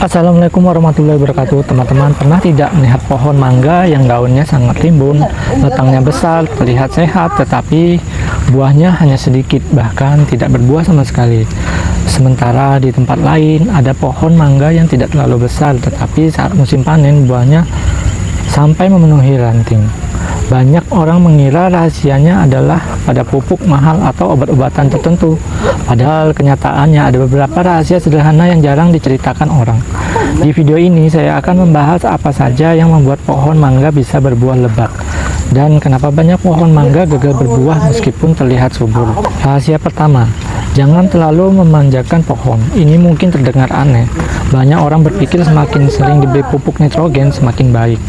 Assalamualaikum warahmatullahi wabarakatuh. Teman-teman pernah tidak melihat pohon mangga yang daunnya sangat rimbun, batangnya besar, terlihat sehat, tetapi buahnya hanya sedikit, bahkan tidak berbuah sama sekali. Sementara di tempat lain ada pohon mangga yang tidak terlalu besar, tetapi saat musim panen buahnya sampai memenuhi ranting. Banyak orang mengira rahasianya adalah pada pupuk mahal atau obat-obatan tertentu. Padahal kenyataannya ada beberapa rahasia sederhana yang jarang diceritakan orang. Di video ini saya akan membahas apa saja yang membuat pohon mangga bisa berbuah lebat. Dan kenapa banyak pohon mangga gagal berbuah meskipun terlihat subur. Rahasia pertama, jangan terlalu memanjakan pohon. Ini mungkin terdengar aneh. Banyak orang berpikir semakin sering diberi pupuk nitrogen semakin baik.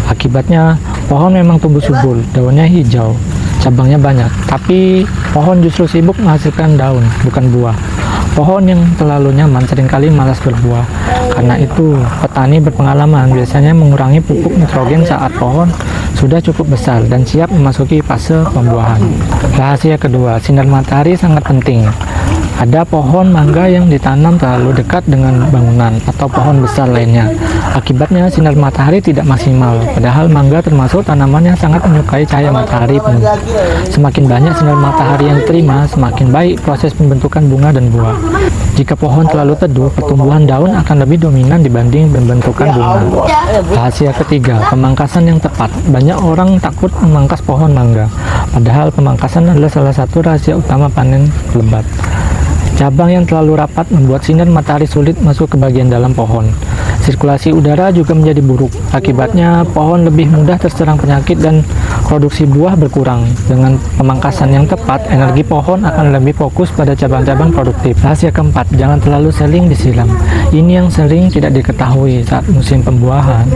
Akibatnya, pohon memang tumbuh subur, daunnya hijau, cabangnya banyak, tapi pohon justru sibuk menghasilkan daun, bukan buah. Pohon yang terlalu nyaman seringkali malas berbuah. Karena itu, petani berpengalaman biasanya mengurangi pupuk nitrogen saat pohon sudah cukup besar dan siap memasuki fase pembuahan. Rahasia kedua, sinar matahari sangat penting. Ada pohon mangga yang ditanam terlalu dekat dengan bangunan atau pohon besar lainnya. Akibatnya sinar matahari tidak maksimal, padahal mangga termasuk tanaman yang sangat menyukai cahaya matahari penuh. Semakin banyak sinar matahari yang diterima, semakin baik proses pembentukan bunga dan buah. Jika pohon terlalu teduh, pertumbuhan daun akan lebih dominan dibanding pembentukan bunga. Rahasia ketiga, pemangkasan yang tepat. Banyak orang takut memangkas pohon mangga, padahal pemangkasan adalah salah satu rahasia utama panen lebat. Cabang yang terlalu rapat membuat sinar matahari sulit masuk ke bagian dalam pohon. Sirkulasi udara juga menjadi buruk. Akibatnya, pohon lebih mudah terserang penyakit dan produksi buah berkurang. Dengan pemangkasan yang tepat, energi pohon akan lebih fokus pada cabang-cabang produktif. Rahasia keempat, jangan terlalu sering disiram. Ini yang sering tidak diketahui saat musim pembuahan.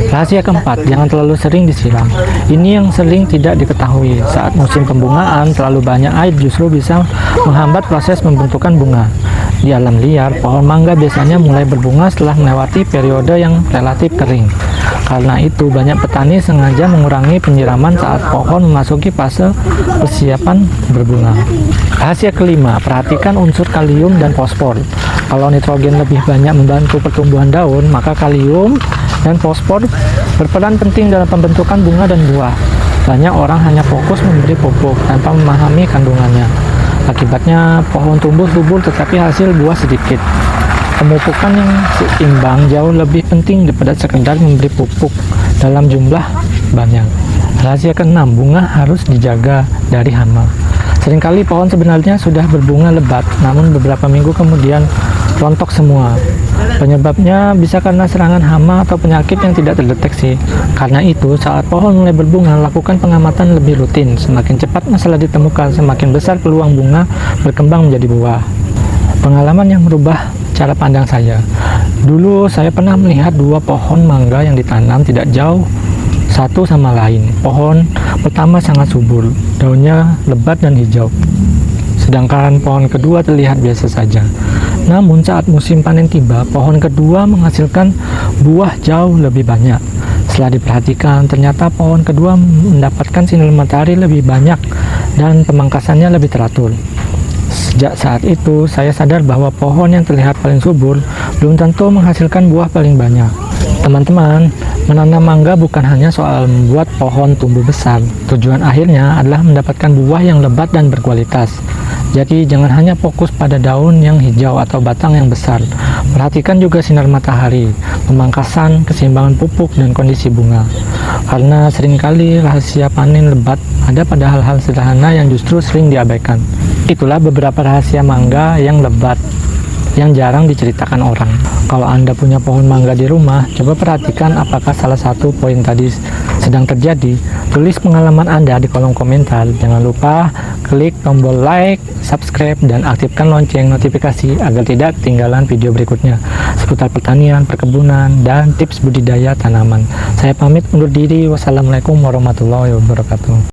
Rahasia keempat, jangan terlalu sering disiram. Ini yang sering tidak diketahui. Saat musim pembungaan, terlalu banyak air justru bisa menghambat proses pembentukan bunga. Di alam liar, pohon mangga biasanya mulai berbunga setelah melewati periode yang relatif kering. Karena itu, banyak petani sengaja mengurangi penyiraman saat pohon memasuki fase persiapan berbunga. Rahasia kelima, perhatikan unsur kalium dan fosfor. Kalau nitrogen lebih banyak membantu pertumbuhan daun, maka kalium dan fosfor berperan penting dalam pembentukan bunga dan buah. Banyak orang hanya fokus memberi pupuk tanpa memahami kandungannya. Akibatnya, pohon tumbuh subur tetapi hasil buah sedikit. Pemupukan yang seimbang jauh lebih penting daripada sekedar memberi pupuk dalam jumlah banyak. Rahasia keenam, bunga harus dijaga dari hama. Seringkali pohon sebenarnya sudah berbunga lebat, namun beberapa minggu kemudian rontok semua. Penyebabnya bisa karena serangan hama atau penyakit yang tidak terdeteksi. Karena itu, saat pohon mulai berbunga, lakukan pengamatan lebih rutin. Semakin cepat masalah ditemukan, semakin besar peluang bunga berkembang menjadi buah. Pengalaman yang merubah cara pandang saya. Dulu saya pernah melihat dua pohon mangga yang ditanam tidak jauh satu sama lain. Pohon pertama sangat subur, daunnya lebat dan hijau. Sedangkan pohon kedua terlihat biasa saja. Namun saat musim panen tiba, pohon kedua menghasilkan buah jauh lebih banyak. Setelah diperhatikan, ternyata pohon kedua mendapatkan sinar matahari lebih banyak dan pemangkasannya lebih teratur. Sejak saat itu, saya sadar bahwa pohon yang terlihat paling subur belum tentu menghasilkan buah paling banyak. Teman-teman, menanam mangga bukan hanya soal membuat pohon tumbuh besar. Tujuan akhirnya adalah mendapatkan buah yang lebat dan berkualitas. Jadi jangan hanya fokus pada daun yang hijau atau batang yang besar. Perhatikan juga sinar matahari, pemangkasan, keseimbangan pupuk, dan kondisi bunga. Karena seringkali rahasia panen lebat ada pada hal-hal sederhana yang justru sering diabaikan. Itulah beberapa rahasia mangga yang lebat yang jarang diceritakan orang. Kalau Anda punya pohon mangga di rumah, coba perhatikan apakah salah satu poin tadi sedang terjadi. Tulis pengalaman Anda di kolom komentar. Jangan lupa klik tombol like, subscribe, dan aktifkan lonceng notifikasi agar tidak ketinggalan video berikutnya seputar pertanian, perkebunan, dan tips budidaya tanaman. Saya pamit undur diri. Wassalamualaikum warahmatullahi wabarakatuh.